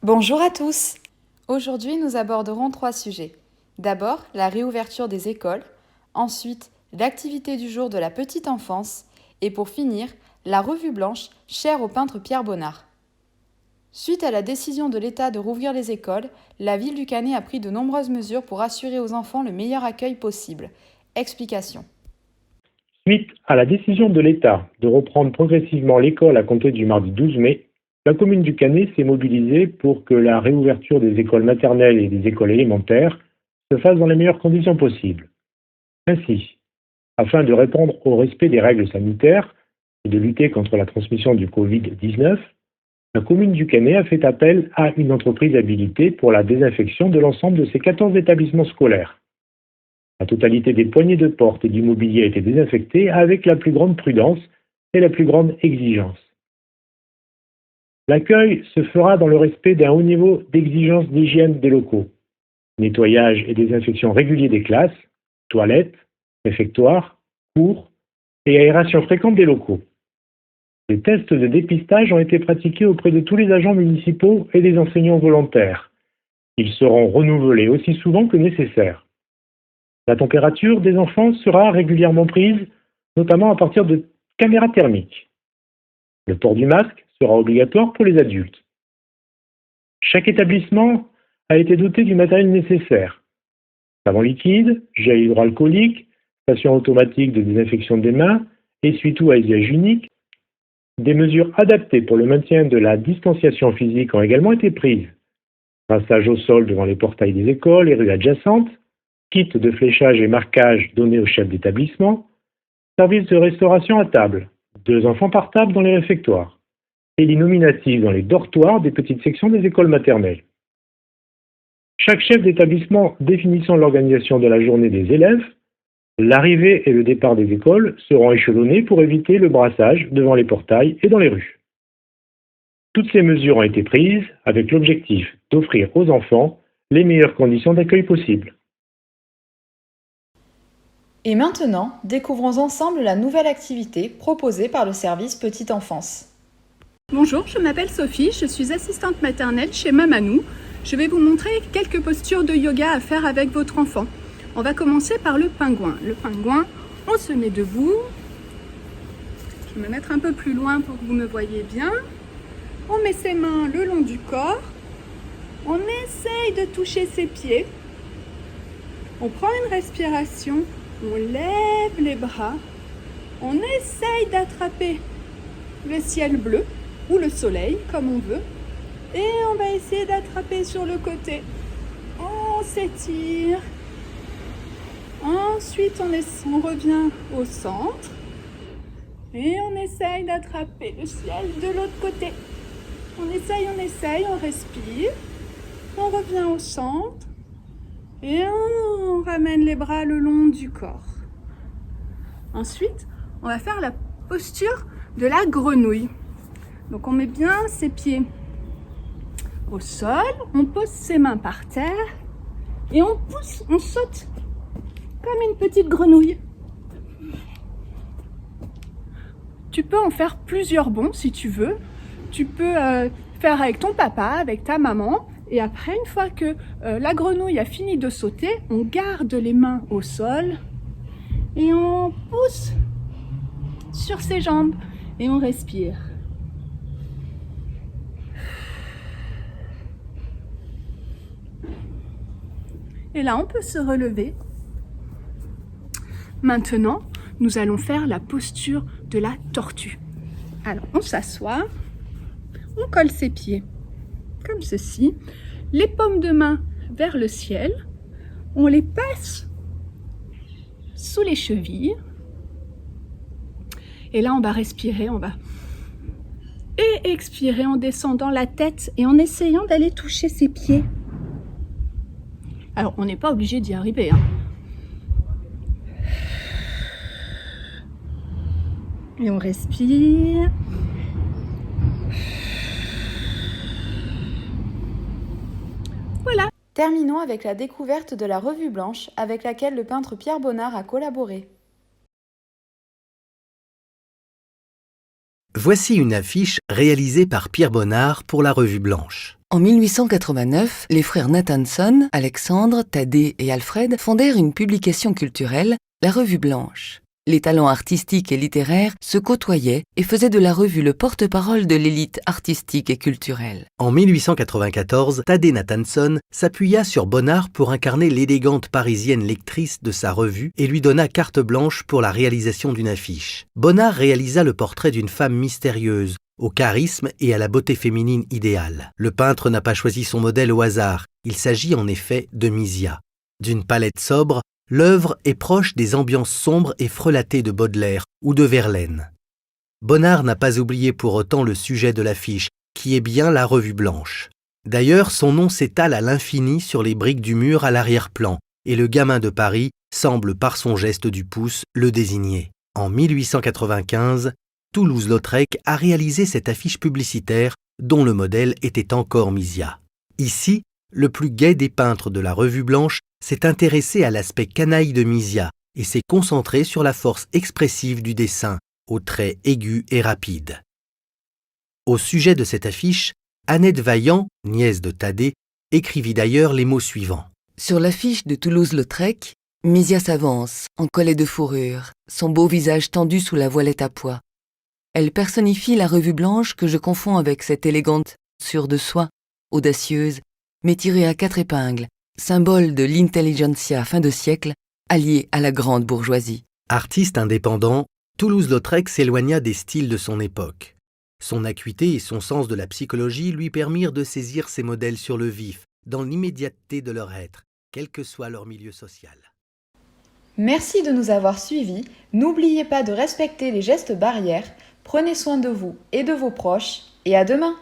Bonjour à tous. Aujourd'hui, nous aborderons 3 sujets. D'abord, la réouverture des écoles, ensuite, l'activité du jour de la petite enfance, et pour finir, la revue blanche chère au peintre Pierre Bonnard. Suite à la décision de l'État de rouvrir les écoles, la ville du Canet a pris de nombreuses mesures pour assurer aux enfants le meilleur accueil possible. Explication. Suite à la décision de l'État de reprendre progressivement l'école à compter du mardi 12 mai, la commune du Canet s'est mobilisée pour que la réouverture des écoles maternelles et des écoles élémentaires se fasse dans les meilleures conditions possibles. Ainsi, afin de répondre au respect des règles sanitaires et de lutter contre la transmission du Covid-19, la commune du Canet a fait appel à une entreprise habilitée pour la désinfection de l'ensemble de ses 14 établissements scolaires. La totalité des poignées de porte et du mobilier a été désinfectée avec la plus grande prudence et la plus grande exigence. L'accueil se fera dans le respect d'un haut niveau d'exigence d'hygiène des locaux, nettoyage et désinfection régulier des classes, toilettes, réfectoires, cours et aération fréquente des locaux. Des tests de dépistage ont été pratiqués auprès de tous les agents municipaux et des enseignants volontaires. Ils seront renouvelés aussi souvent que nécessaire. La température des enfants sera régulièrement prise, notamment à partir de caméras thermiques. Le port du masque sera obligatoire pour les adultes. Chaque établissement a été doté du matériel nécessaire. Savon liquide, gel hydroalcoolique, station automatique de désinfection des mains, essuie-tout à usage unique. Des mesures adaptées pour le maintien de la distanciation physique ont également été prises. Passage au sol devant les portails des écoles et rues adjacentes, kit de fléchage et marquage donné aux chefs d'établissement, service de restauration à table, 2 enfants par table dans les réfectoires, et l'inominative dans les dortoirs des petites sections des écoles maternelles. Chaque chef d'établissement définissant l'organisation de la journée des élèves, l'arrivée et le départ des écoles seront échelonnés pour éviter le brassage devant les portails et dans les rues. Toutes ces mesures ont été prises avec l'objectif d'offrir aux enfants les meilleures conditions d'accueil possibles. Et maintenant, découvrons ensemble la nouvelle activité proposée par le service Petite Enfance. Bonjour, je m'appelle Sophie, je suis assistante maternelle chez Mamanou. Je vais vous montrer quelques postures de yoga à faire avec votre enfant. On va commencer par le pingouin. Le pingouin, on se met debout. Je vais me mettre un peu plus loin pour que vous me voyez bien. On met ses mains le long du corps. On essaye de toucher ses pieds. On prend une respiration. On lève les bras. On essaye d'attraper le ciel bleu ou le soleil, comme on veut. Et on va essayer d'attraper sur le côté. On s'étire. Ensuite, on revient au centre. Et on essaye d'attraper le ciel de l'autre côté. On essaye, on respire. On revient au centre. Et on ramène les bras le long du corps. Ensuite, on va faire la posture de la grenouille. Donc on met bien ses pieds au sol, on pose ses mains par terre et on pousse, on saute comme une petite grenouille. Tu peux en faire plusieurs bonds si tu veux. Tu peux faire avec ton papa, avec ta maman. Et après, une fois que la grenouille a fini de sauter, on garde les mains au sol et on pousse sur ses jambes et on respire. Et là, on peut se relever. Maintenant, nous allons faire la posture de la tortue. Alors, on s'assoit, on colle ses pieds comme ceci, les paumes de main vers le ciel, on les passe sous les chevilles. Et là, on va respirer, on va expirer en descendant la tête et en essayant d'aller toucher ses pieds. Alors, on n'est pas obligé d'y arriver, hein. Et on respire. Voilà. Terminons avec la découverte de la revue blanche avec laquelle le peintre Pierre Bonnard a collaboré. Voici une affiche réalisée par Pierre Bonnard pour la Revue Blanche. En 1889, les frères Nathanson, Alexandre, Thaddée et Alfred fondèrent une publication culturelle, la Revue Blanche. Les talents artistiques et littéraires se côtoyaient et faisaient de la revue le porte-parole de l'élite artistique et culturelle. En 1894, Thaddée Nathanson s'appuya sur Bonnard pour incarner l'élégante parisienne lectrice de sa revue et lui donna carte blanche pour la réalisation d'une affiche. Bonnard réalisa le portrait d'une femme mystérieuse, au charisme et à la beauté féminine idéale. Le peintre n'a pas choisi son modèle au hasard, il s'agit en effet de Misia. D'une palette sobre, l'œuvre est proche des ambiances sombres et frelatées de Baudelaire ou de Verlaine. Bonnard n'a pas oublié pour autant le sujet de l'affiche, qui est bien la Revue Blanche. D'ailleurs, son nom s'étale à l'infini sur les briques du mur à l'arrière-plan, et le gamin de Paris semble par son geste du pouce le désigner. En 1895, Toulouse-Lautrec a réalisé cette affiche publicitaire dont le modèle était encore Misia. Ici, le plus gai des peintres de la Revue Blanche s'est intéressé à l'aspect canaille de Misia et s'est concentré sur la force expressive du dessin, aux traits aigus et rapides. Au sujet de cette affiche, Annette Vaillant, nièce de Thaddée, écrivit d'ailleurs les mots suivants. Sur l'affiche de Toulouse-Lautrec, Misia s'avance, en collet de fourrure, son beau visage tendu sous la voilette à pois. Elle personnifie la Revue Blanche que je confonds avec cette élégante sûre de soi, audacieuse, mais tirée à 4 épingles, symbole de l'intelligentsia fin de siècle, alliée à la grande bourgeoisie. Artiste indépendant, Toulouse-Lautrec s'éloigna des styles de son époque. Son acuité et son sens de la psychologie lui permirent de saisir ses modèles sur le vif, dans l'immédiateté de leur être, quel que soit leur milieu social. Merci de nous avoir suivis. N'oubliez pas de respecter les gestes barrières. Prenez soin de vous et de vos proches. Et à demain!